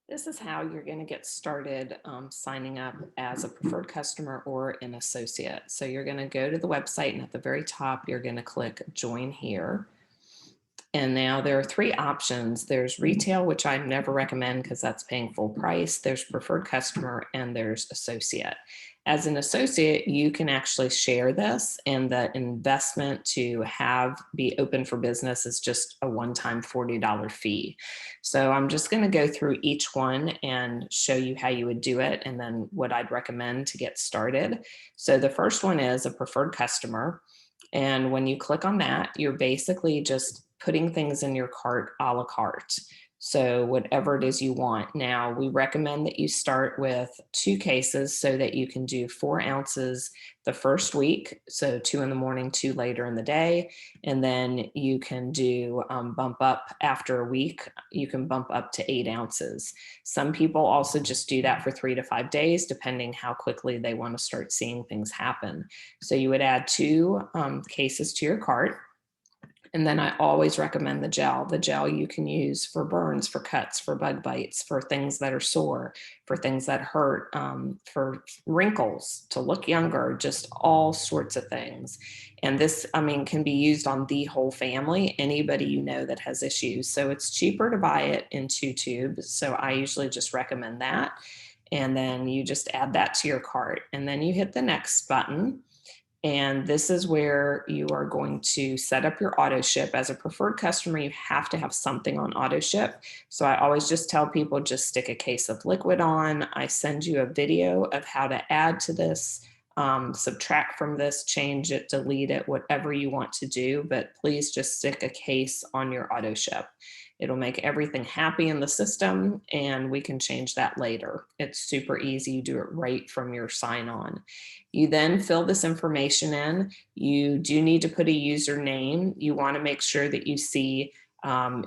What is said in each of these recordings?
This is how you're going to get started signing up as a preferred customer or an associate. So you're going to go to the website, and at the very top, you're going to click join here. And now there are three options. There's retail, which I never recommend because that's paying full price. There's preferred customer, and there's associate. As an associate, you can actually share this, and the investment to have be open for business is just a one-time $40 fee. So I'm just going to go through each one and show you how you would do it, and then what I'd recommend to get started. So the first one is a preferred customer. And when you click on that, you're basically just putting things in your cart a la carte. So, whatever it is you want. Now, we recommend that you start with two cases so that you can do 4 ounces the first week. So, two in the morning, two later in the day. And then you can do bump up after a week, you can bump up to 8 ounces. Some people also just do that for 3 to 5 days, depending how quickly they want to start seeing things happen. So, you would add two cases to your cart. And then I always recommend the gel. The gel you can use for burns, for cuts, for bug bites, for things that are sore, for things that hurt, for wrinkles, to look younger, just all sorts of things. And this, I mean, can be used on the whole family, anybody you know that has issues. So it's cheaper to buy it in 2 tubes. So I usually just recommend that. And then you just add that to your cart. And then you hit the next button, and this is where you are going to set up your auto ship. As a preferred customer, you have to have something on auto ship. So I always just tell people just stick a case of liquid on. I send you a video of how to add to this, subtract from this, change it, delete it, whatever you want to do. But please just stick a case on your auto ship. It'll make everything happy in the system, and we can change that later. It's super easy. You do it right from your sign on. You then fill this information in. You do need to put a username. You want to make sure that you see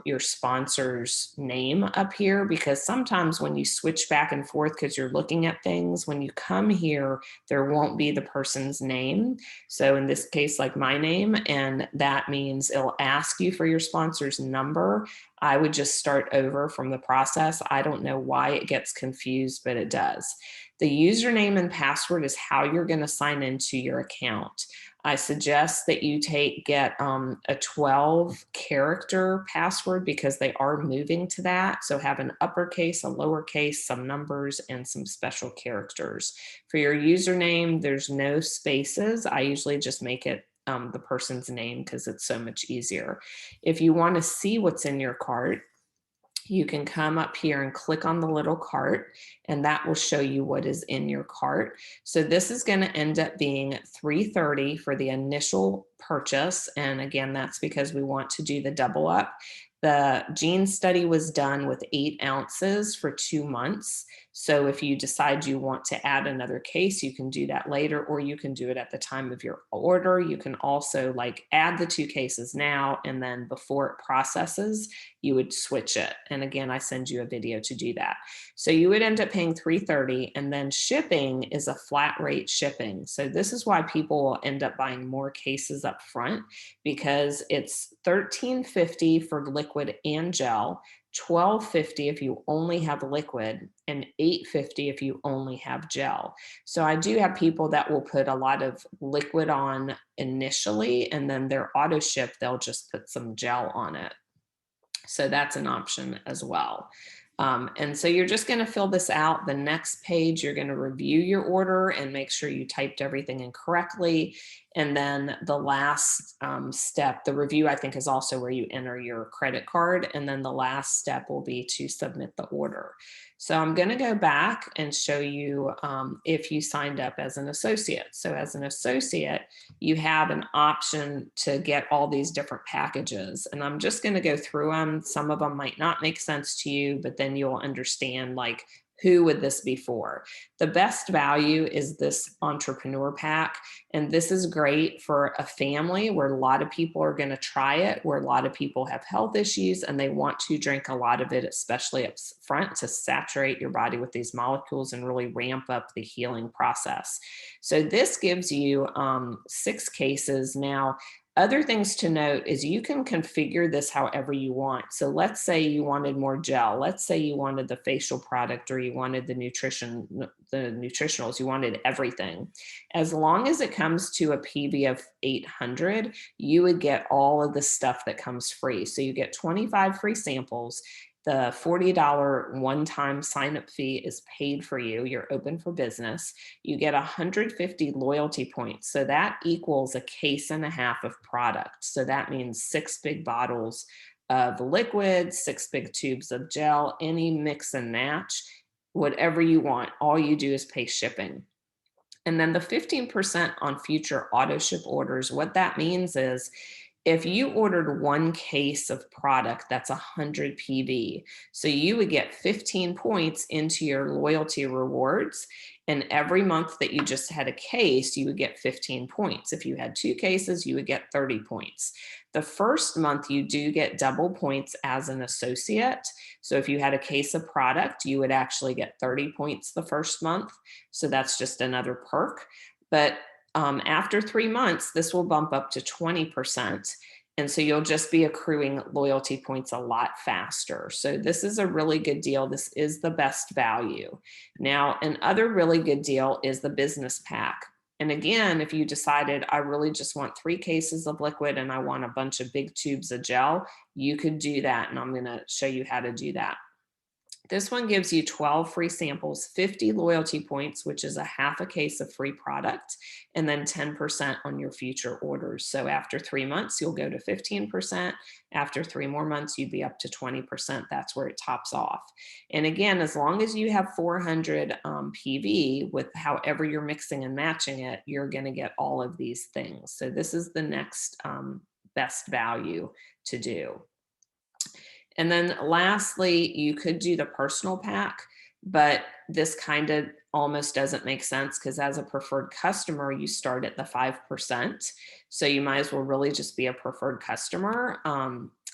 your sponsor's name up here, because sometimes when you switch back and forth because you're looking at things, when you come here, there won't be the person's name. So in this case, like my name, and that means it'll ask you for your sponsor's number. I would just start over from the process. I don't know why it gets confused, but it does. The username and password is how you're going to sign into your account. I suggest that you get a 12 character password because they are moving to that. So have an uppercase, a lowercase, some numbers, and some special characters. For your username, there's no spaces. I usually just make it the person's name because it's so much easier. If you want to see what's in your cart, you can come up here and click on the little cart, and that will show you what is in your cart. So this is going to end up being $330 for the initial purchase. And again, that's because we want to do the double up. The gene study was done with 8 ounces for 2 months. So if you decide you want to add another case, you can do that later, or you can do it at the time of your order. You can also like add the 2 cases now, and then before it processes, you would switch it. And again, I send you a video to do that. So you would end up paying $330, and then shipping is a flat rate shipping. So this is why people will end up buying more cases up front, because it's $13.50 for liquid and gel, $12.50 if you only have liquid, and $8.50 if you only have gel. So I do have people that will put a lot of liquid on initially, and then their auto ship, they'll just put some gel on it. So that's an option as well. And so you're just going to fill this out. The next page, you're going to review your order and make sure you typed everything in correctly. And then the last step, the review, I think, is also where you enter your credit card. And then the last step will be to submit the order. So I'm going to go back and show you if you signed up as an associate. So as an associate, you have an option to get all these different packages. And I'm just going to go through them. Some of them might not make sense to you, but then you'll understand like, who would this be for? The best value is this entrepreneur pack. And this is great for a family where a lot of people are going to try it, where a lot of people have health issues and they want to drink a lot of it, especially up front, to saturate your body with these molecules and really ramp up the healing process. So this gives you 6 cases. Now, Other things to note is you can configure this however you want. So let's say you wanted more gel. Let's say you wanted the facial product, or you wanted the nutritionals, you wanted everything. As long as it comes to a PV of 800, you would get all of the stuff that comes free. So you get 25 free samples. The $40 one-time sign-up fee is paid for you. You're open for business. You get 150 loyalty points. So that equals a case and a half of product. So that means 6 big bottles of liquid, 6 big tubes of gel, any mix and match, whatever you want. All you do is pay shipping. And then the 15% on future auto ship orders, what that means is if you ordered 1 case of product, that's 100 PV. So you would get 15 points into your loyalty rewards. And every month that you just had a case, you would get 15 points. If you had 2 cases, you would get 30 points. The first month, you do get double points as an associate. So if you had a case of product, you would actually get 30 points the first month. So that's just another perk. But after 3 months, this will bump up to 20%. And so you'll just be accruing loyalty points a lot faster. So this is a really good deal. This is the best value. Now, another really good deal is the business pack. And again, if you decided I really just want 3 cases of liquid and I want a bunch of big tubes of gel, you could do that. And I'm going to show you how to do that. This one gives you 12 free samples, 50 loyalty points, which is a half a case of free product, and then 10% on your future orders. So after 3 months, you'll go to 15%. After 3 more months, you'd be up to 20%. That's where it tops off. And again, as long as you have 400 PV with however you're mixing and matching it, you're going to get all of these things. So this is the next best value to do. And then lastly, you could do the personal pack, but this kind of almost doesn't make sense because as a preferred customer, you start at the 5%. So you might as well really just be a preferred customer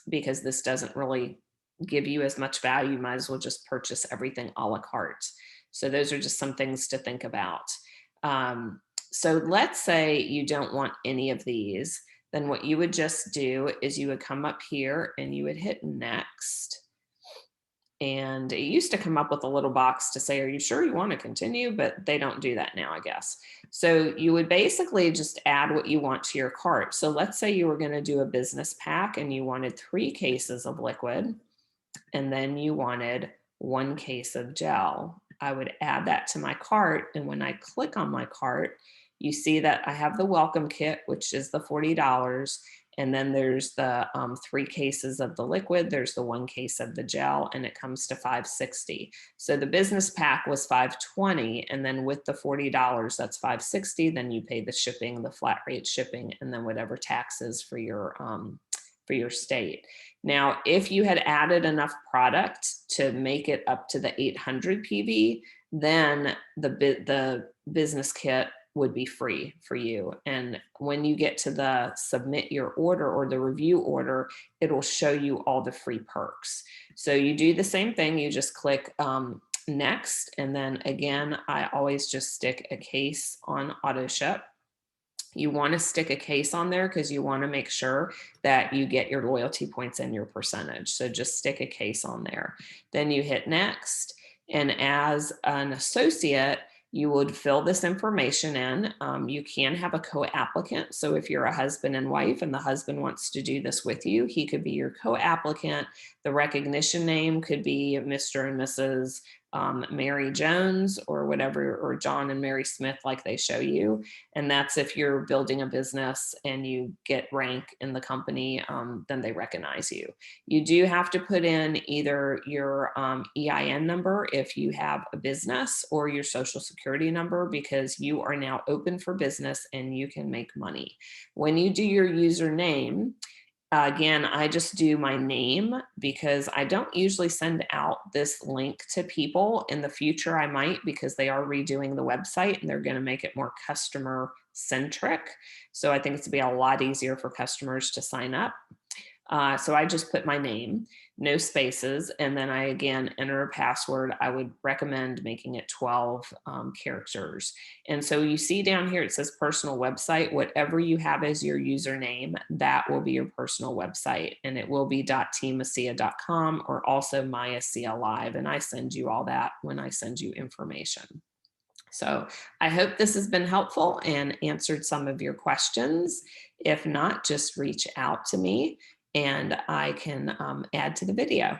because this doesn't really give you as much value. You might as well just purchase everything a la carte. So those are just some things to think about. So let's say you don't want any of these. Then what you would just do is you would come up here and you would hit next. And it used to come up with a little box to say, are you sure you want to continue? But they don't do that now, I guess. So you would basically just add what you want to your cart. So let's say you were going to do a business pack and you wanted 3 cases of liquid, and then you wanted 1 case of gel. I would add that to my cart. And when I click on my cart, you see that I have the welcome kit, which is the $40. And then there's the 3 cases of the liquid. There's the 1 case of the gel, and it comes to $560. So the business pack was $520. And then with the $40, that's $560. Then you pay the shipping, the flat rate shipping, and then whatever taxes for your state. Now, if you had added enough product to make it up to the 800 PV, then the business kit would be free for you. And when you get to the submit your order or the review order, it'll show you all the free perks. So you do the same thing. You just click next. And then again, I always just stick a case on auto ship. You want to stick a case on there because you want to make sure that you get your loyalty points and your percentage. So just stick a case on there. Then you hit next. And as an associate, you would fill this information in. You can have a co-applicant. So if you're a husband and wife and the husband wants to do this with you, he could be your co-applicant. The recognition name could be Mr. and Mrs. Mary Jones or whatever, or John and Mary Smith like they show you. And that's if you're building a business and you get rank in the company, then they recognize you. You do have to put in either your EIN number if you have a business or your social security number, because you are now open for business and you can make money. When you do your username, again, I just do my name because I don't usually send out this link to people. In the future, I might, because they are redoing the website and they're going to make it more customer centric. So I think it's going to be a lot easier for customers to sign up. So I just put my name, no spaces, and then I again enter a password. I would recommend making it 12 characters. And so you see down here, it says personal website. Whatever you have as your username, that will be your personal website. And it will be .teamasea.com or also myasea live. And I send you all that when I send you information. So I hope this has been helpful and answered some of your questions. If not, just reach out to me and I can add to the video.